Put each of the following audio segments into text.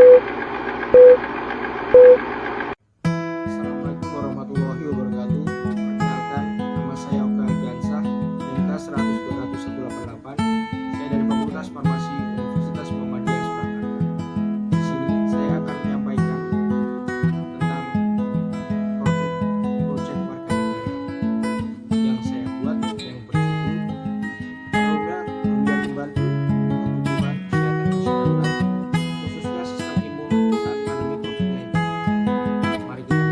Assalamualaikum warahmatullahi wabarakatuh. Perkenalkan, nama saya Oka Gansah, NIK 100-200-188. Saya dari Fakultas Farmasi Universitas Muhammadiyah Surakarta. Di sini saya akan menyampaikan tentang produk proyek warga negara yang saya buat yang berjudul Program Guna Membantu Kebutuhan Kesehatan Masyarakat, khususnya sistem imun saat pandemi COVID-19. Mari kita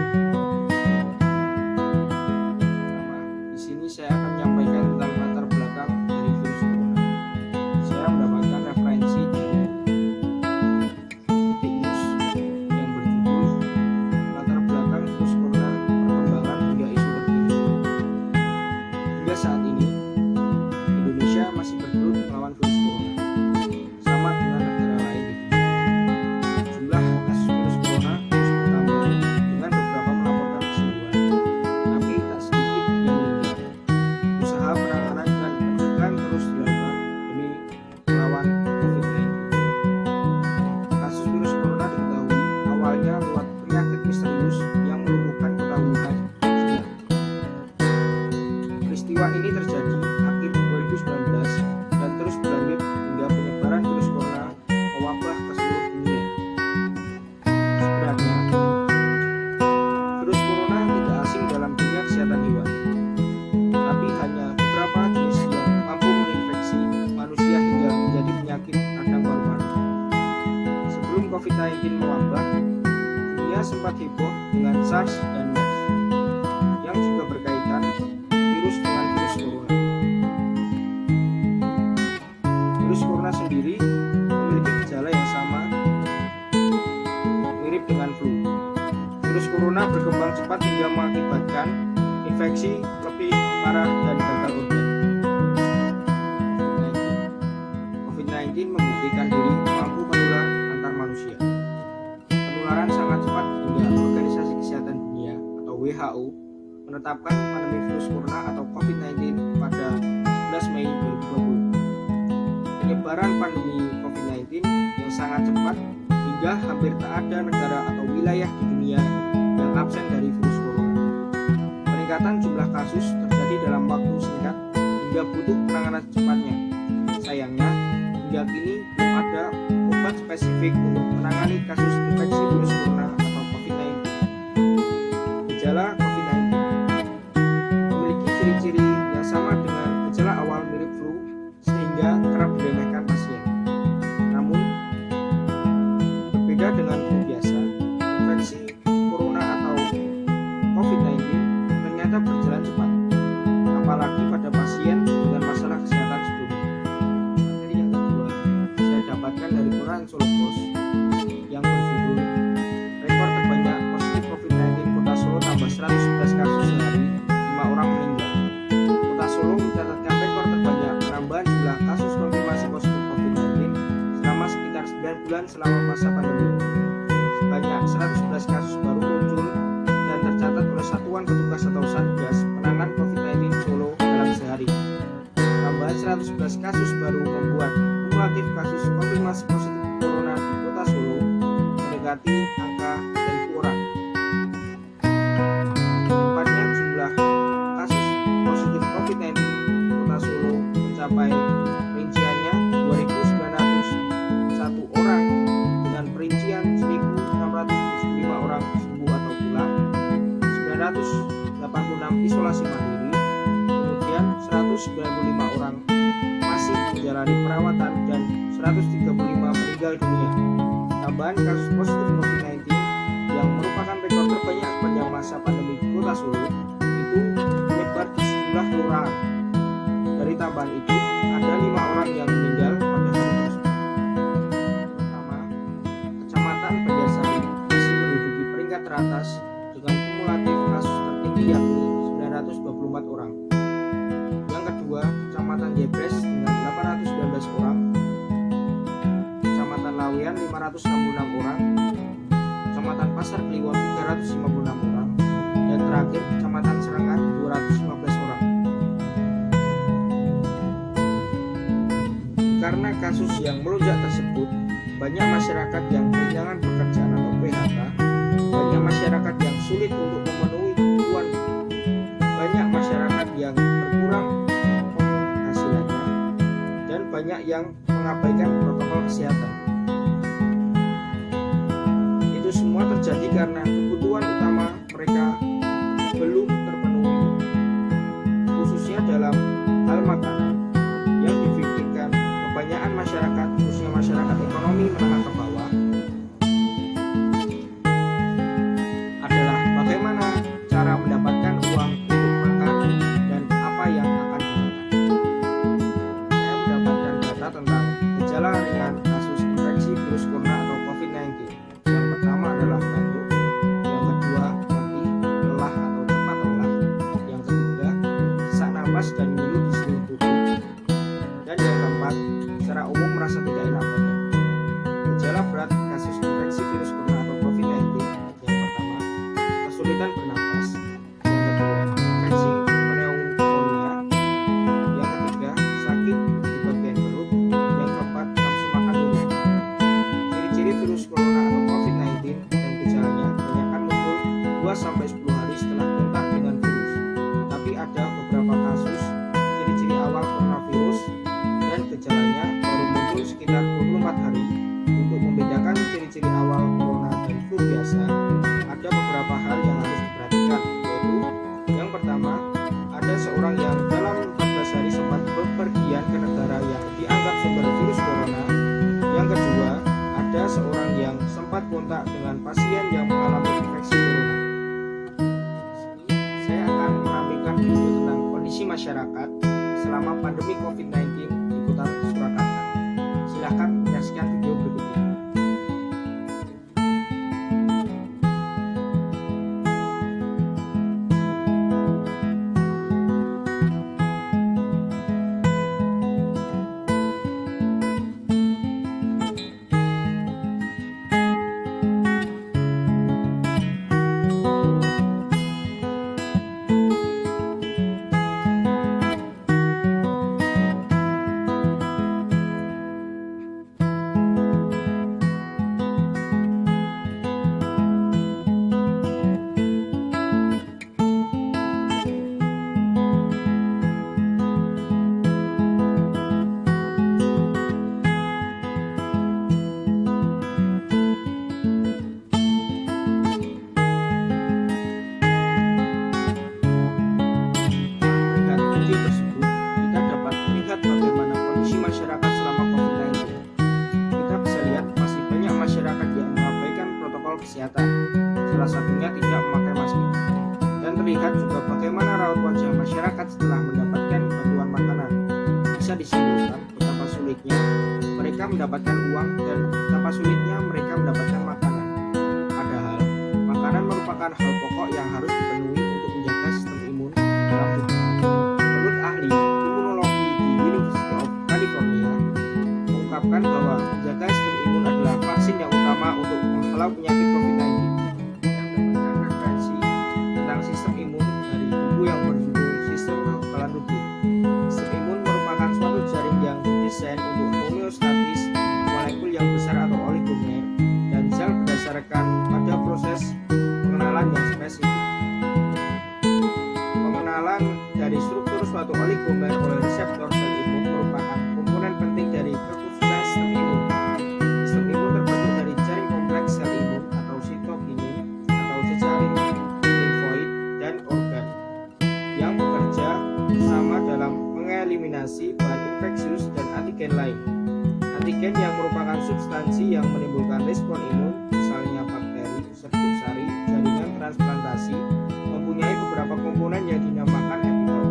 di sini saya akan menyampaikan tentang latar belakang dari virus corona. Saya mendapatkan referensi dari Dikmus yang berjudul Latar Belakang Virus Corona, Perkembangan Hingga Isu Terkini. Hingga saat ini, Indonesia masih bergelut melawan virus corona, sama dengan negara lain di dunia. Jumlah kasus virus corona terus bertambah dengan beberapa melaporkan kesembuhan, tapi tak sedikit yang meninggal. Usaha penanganan dan pencegahan terus dilakukan demi melawan COVID-19. Kasus virus corona diketahui awalnya lewat penyakit misterius yang melumpuhkan kota Wuhan, China. Peristiwa ini terjadi akhir 2019 dan terus berlanjut hingga penyebaran virus corona mewabah ke seluruh dunia. Sebenarnya, virus corona tidak asing dalam dunia kesehatan hewan, tapi hanya beberapa jenis yang mampu menginfeksi manusia hingga menjadi penyakit radang paru-paru. Sebelum COVID-19 mewabah, dunia sempat heboh dengan SARS dan MERS, yang juga berkaitan virus dengan virus corona. Virus corona sendiri memiliki gejala yang sama, mirip dengan flu. Virus corona berkembang cepat hingga mengakibatkan infeksi lebih parah dan gagal organ. COVID-19 membuktikan diri mampu menular antar manusia. Penularan sangat cepat hingga Organisasi Kesehatan Dunia atau WHO menetapkan pandemi virus corona atau COVID-19 pada 11 Mei 2020. Penyebaran pandemi COVID-19 yang sangat cepat hingga hampir tak ada negara atau wilayah di dunia yang absen dari virus corona. Peningkatan jumlah kasus terjadi dalam waktu singkat hingga butuh penanganan secepatnya. Sayangnya, hingga kini belum ada obat spesifik untuk menangani kasus infeksi virus corona atau COVID-19. Gejala COVID-19 memiliki ciri-ciri yang sama dengan gejala awal mirip flu sehingga kerap diremehkan pasien. Namun, berbeda dengan flu biasa, infeksi corona atau COVID-19 ternyata berjalan cepat, apalagi pada pasien dengan masalah kesehatan sebelumnya. Materi yang kedua saya dapatkan dari koran Solo Post yang berjudul Rekor Terbanyak Positif COVID-19 Kota Solo tambah 111 kasus sehari, 5 orang meninggal. Kota Solo mencatatkan rekor terbanyak penambahan jumlah kasus konfirmasi positif COVID-19 selama sekitar 9 bulan selama masa pandemi. Sebanyak 111 kasus baru muncul dan tercatat oleh Satuan Petugas atau Satgas Penanganan COVID-19 Solo dalam sehari. Tambahan 111 kasus baru membuat kumulatif kasus konfirmasi positif corona di Kota Solo mendekati angka 1.000 orang. Tepatnya jumlah kasus positif COVID-19 Kota Solo mencapai rinciannya 2.901 orang dengan perincian 1.675 orang sembuh atau pulang, 986 isolasi mandiri, kemudian 195 orang masih menjalani perawatan dan 135 meninggal dunia. Tambahan kasus positif COVID-19 yang merupakan rekor terbanyak sepanjang masa pandemi di Kota Solo itu menyebar di sejumlah kelurahan. Dari tambahan itu, ada 5 orang yang meninggal pada hari tersebut. Pertama, Kecamatan Banjarsari masih menduduki peringkat teratas dengan kumulatif kasus tertinggi yakni 924 orang. Yang kedua, Kecamatan Jebres dengan 819 orang, Kecamatan Lawean 566 orang, Kecamatan Pasar Kliwon 356 orang, dan terakhir Kecamatan Serengan 215 orang. Karena kasus yang melonjak tersebut, banyak masyarakat yang kehilangan pekerjaan atau PHK, banyak masyarakat yang sulit untuk memenuhi kebutuhan, banyak masyarakat yang berkurang penghasilannya, dan banyak yang mengabaikan protokol kesehatan. Itu semua terjadi karena kebutuhan utama mereka belum terpenuhi, khususnya dalam hal makanan, yang difikirkan kebanyakan masyarakat, khususnya masyarakat ekonomi menengah ke bawah, adalah bagaimana cara mendapatkan uang untuk makan dan apa yang akan dimakan. Saya mendapatkan data tentang gejala ringan kasus infeksi virus corona atau COVID-19. Yang pertama adalah batuk, yang kedua letih, lelah atau cepat lelah, yang ketiga sesak napas dan ngilu di seluruh tubuh, dan yang keempat secara umum merasa tidak enak badan. Gejala berat kasus infeksi virus corona atau COVID-19: yang pertama kesulitan bernapas, yang kedua infeksi pneumonia, yang ketiga sakit di bagian perut, yang keempat nafsu makan turun. Ciri-ciri virus corona atau COVID-19 dan gejalanya kebanyakan muncul 2-10 hari setelah kontak dengan virus. Tapi ada beberapa kasus ciri-ciri awal coronavirus dan gejalanya baru muncul sekitar 24 hari. Untuk membedakan ciri-ciri awal corona dan flu biasa, ada beberapa hal yang harus diperhatikan, yaitu yang pertama, ada seorang yang dalam 14 hari sempat bepergian ke negara yang dianggap sumber virus corona. Yang kedua, ada seorang yang sempat kontak dengan pasien yang mengalami infeksi corona. Saya akan menampilkan video tentang kondisi masyarakat selama pandemi COVID-19 di Kota Surakarta. Silahkan menyaksikan video berikut ini. Kesehatan, salah satunya tidak memakai masker, dan terlihat juga bagaimana raut wajah masyarakat setelah mendapatkan bantuan makanan. Bisa disimpulkan betapa sulitnya mereka mendapatkan uang dan betapa sulitnya mereka mendapatkan makanan. Padahal makanan merupakan hal pokok yang harus dipenuhi untuk menjaga sistem imun dalam tubuh. Menurut ahli imunologi di University of California mengungkapkan bahwa menjaga sistem imun adalah vaksin yang utama untuk menghalau penyakit COVID-19. Yang mendapatkan referensi tentang sistem imun dari buku yang berjudul Sistem Kekebalan Tubuh. Sistem imun merupakan suatu jaring yang didesain untuk homeostatis molekul yang besar atau oligomer dan sel berdasarkan pada proses pengenalan yang spesifik. Pengenalan dari struktur suatu oligomer oleh reseptor sel imun merupakan komponen penting dari kekhususan sistem imun. Sistem imun terbentuk dari jaring kompleks sel imun atau sitokinin atau jejaring limfoid dan organ yang bekerja sama dalam mengeliminasi bahan infeksius dan antigen lain. Antigen yang merupakan substansi yang menimbulkan respon imun, misalnya bakteri, serbuk sari, jaringan transplantasi, mempunyai beberapa komponen yang dinamakan epitop.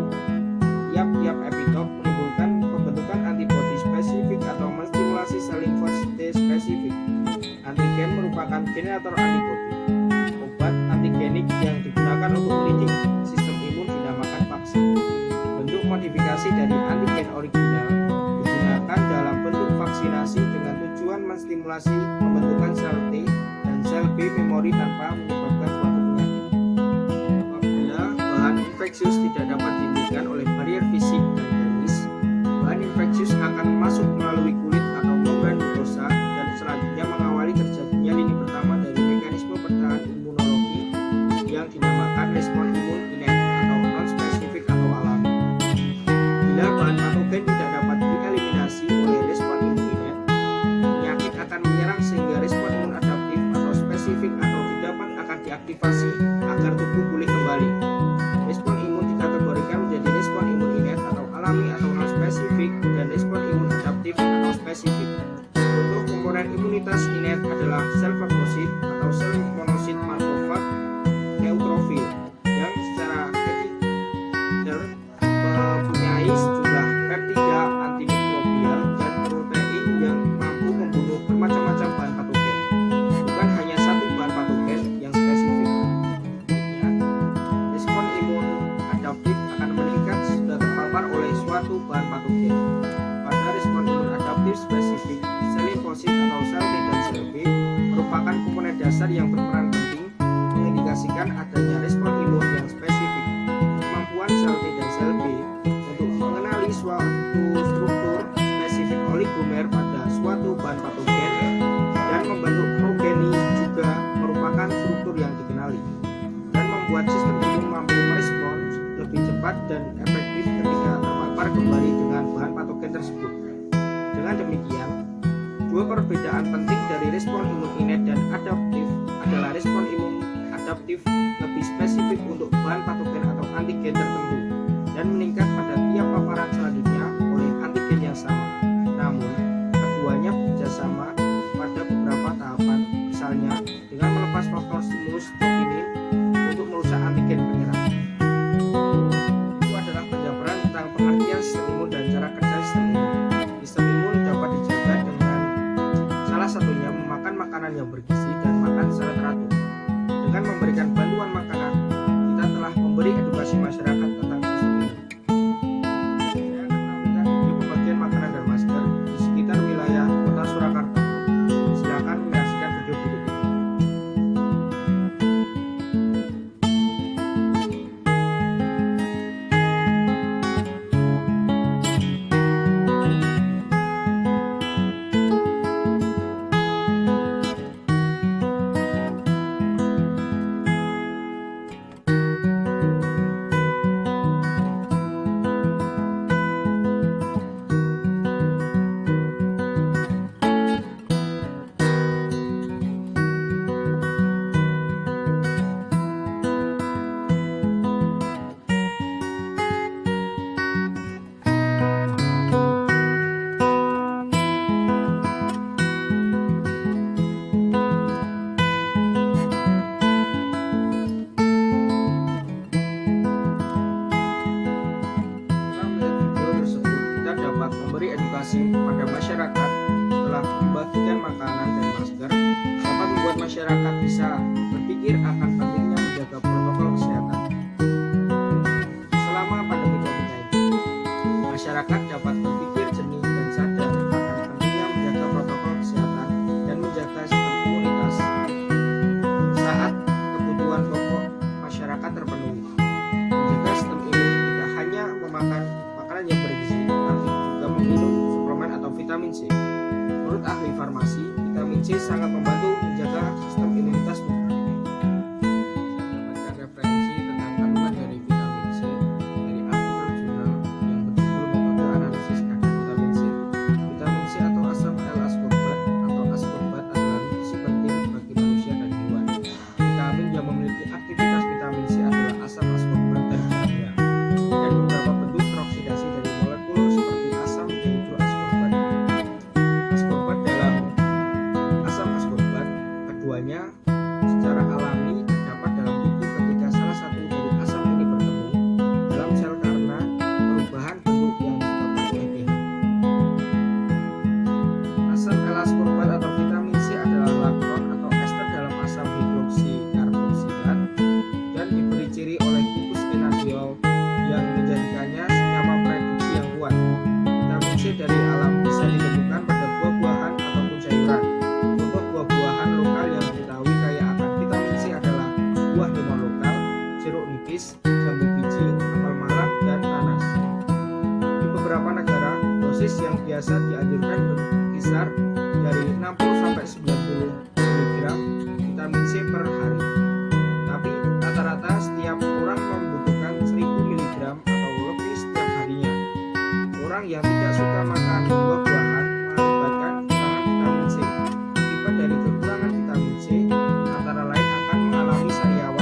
Tiap-tiap epitop menimbulkan pembentukan antibodi spesifik atau menstimulasi sel limfosit spesifik. Antigen merupakan generator antibodi. Obat antigenik yang digunakan untuk mendidik sistem imun dinamakan vaksin. Bentuk modifikasi dari antigen original digunakan dalam bentuk vaksinasi dengan tujuan menstimulasi pembentukan sel T dan sel B memori tanpa menyebabkan suatu penyakit. Apabila bahan infeksius tidak dapat dihentikan oleh barier fisik dan termis, bahan infeksius akan masuk melalui kulit atau membran mukosa dan selanjutnya aktivasi agar tubuh pulih kembali. Respon imun dikategorikan menjadi respon imun inet atau alami atau non-spesifik dan respon imun adaptif atau spesifik. Untuk komponen imunitas inet adalah sel fagosit atau sel monosit makrofag neutrofil yang secara kecil mempunyai sejumlah peptida antimikrobial dan protein yang mampu membunuh bermacam-macam bahan patogen, bukan hanya satu bahan patogen yang spesifik. Selanjutnya, respon imun adaptif akan meningkat sudah terpapar oleh suatu bahan patogen. Pada respon imun adaptif spesifik, sel limfosit atau sel T dan sel B merupakan komponen dasar yang berperan penting mengindikasikan adanya respon imun yang spesifik. Kemampuan sel T dan sel B untuk mengenali suatu struktur spesifik oligomer pada suatu bahan patogen dan membentuk progeni juga merupakan struktur yang dikenali dan membuat sistem imun mampu merespons lebih cepat dan efektif ketika terpapar kembali dengan bahan patogen tersebut. Dengan demikian, dua perbedaan penting dari respon imun inet dan adaptif adalah respon imun adaptif lebih spesifik untuk bahan patogen atau antigen tertentu dan meningkat pada tiap paparan selanjutnya oleh antigen yang sama. Namun, keduanya bekerjasama pada beberapa tahapan, misalnya dengan melepas faktor stimulus dopamine untuk merusak antigen penyerang. Itu adalah penjabaran tentang pengertian sistem imun dan cara kerja sistem imun. Sistem imun dapat dijaga dengan salah satunya memakan makanan yang bergizi dan makan secara teratur. Dengan memberikan bantuan makanan, kita telah memberi edukasi masyarakat tentang sistem imun. Saya akan menampilkan video pembagian makanan dan masker di sekitar wilayah Kota Surakarta. Silakan menyaksikan video berikut ini. Memberi edukasi kepada masyarakat setelah membagikan makanan dan masker dapat membuat masyarakat bisa berpikir akan pentingnya menjaga protokol kesehatan. Selama pandemi COVID-19, masyarakat dapat berpikir jernih dan sadar akan pentingnya menjaga protokol kesehatan dan menjaga sistem imunitas saat kebutuhan pokok masyarakat terpenuhi. Menjaga sistem imun tidak hanya memakan makanan yang bergizi, tapi meminum suplemen atau vitamin C. Menurut ahli farmasi, vitamin C sangat membantu menjaga sistem imunitas tubuh. Saya mendapatkan referensi tentang kandungan dari vitamin C dari artikel jurnal yang berjudul Metode Analisis Kadar Vitamin C. Vitamin C atau asam L-ascorbat atau ascorbat adalah nutrisi penting bagi manusia dan hewan. Vitamin yang memiliki aktivitas vitamin C adalah asam ascorbat dan cahaya, dan beberapa bentuk teroksidasi dari molekul seperti asam dihidroascorbat. Ascorbat dalam asam ascorbat, keduanya secara alami terdapat dalam tubuh ketika salah satu dari asam ini bertemu dalam sel karena perubahan bentuk yang disebabkan oleh pH. Asam L-ascorbat atau vitamin C adalah lakton atau ester dalam asam hidroksikarboksilat dan diberi ciri oleh gugus enadiol yang menjadikannya senyawa reduksi yang kuat. Vitamin C dari alam bisa ditemukan pada buah-buahan ataupun sayuran. Contoh buah-buahan lokal yang diketahui kaya akan vitamin C adalah buah limau lokal, jeruk nipis, jambu biji, apel malang, dan nanas. Di beberapa negara, dosis yang biasa dianjurkan berkisar dari 60-90 mg vitamin C per hari. Tapi rata-rata setiap orang membutuhkan 1000 mg atau lebih setiap harinya. Orang yang tidak suka makan buah-buahan mengakibatkan kekurangan vitamin C. Akibat dari kekurangan vitamin C antara lain akan mengalami sariawan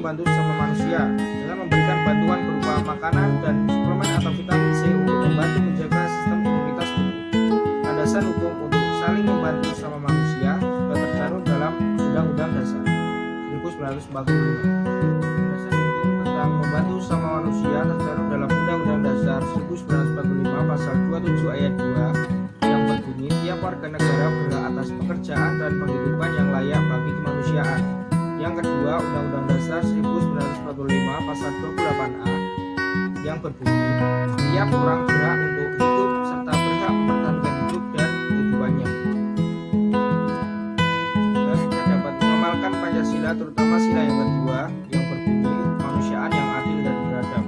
membantu sesama manusia dengan memberikan bantuan berupa makanan dan suplemen atau vitamin C untuk membantu menjaga sistem imunitas tubuh. Landasan hukum untuk saling membantu sesama manusia sudah tercantum dalam Undang-Undang Dasar 1945. Landasan hukum tentang membantu sesama manusia tercantum dalam Undang-Undang Dasar 1945 pasal 27 ayat 2 yang berbunyi tiap warga negara berhak atas pekerjaan dan penghidupan yang layak bagi kemanusiaan. Yang kedua, Undang-Undang Dasar 1945 pasal 28A yang berbunyi tiap orang berhak untuk hidup serta berhak mempertahankan hidup dan kehidupannya. Dan kita dapat mengamalkan Pancasila, terutama sila yang kedua yang berbunyi kemanusiaan yang adil dan beradab.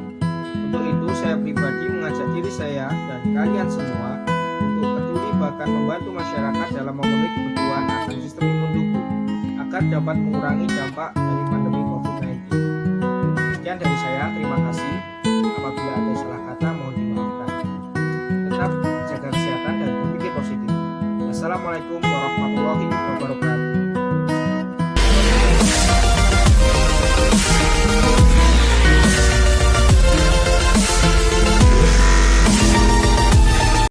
Untuk itu saya pribadi mengajak diri saya dan kalian semua untuk peduli bahkan membantu masyarakat dalam memenuhi kebutuhan akan sistem imun tubuh agar dapat mengurangi dampak dari pandemi COVID-19. Sekian dari saya, terima kasih. Apabila ada salah kata mohon dimaafkan. Tetap jaga kesehatan dan berpikir positif. Wassalamualaikum warahmatullahi wabarakatuh.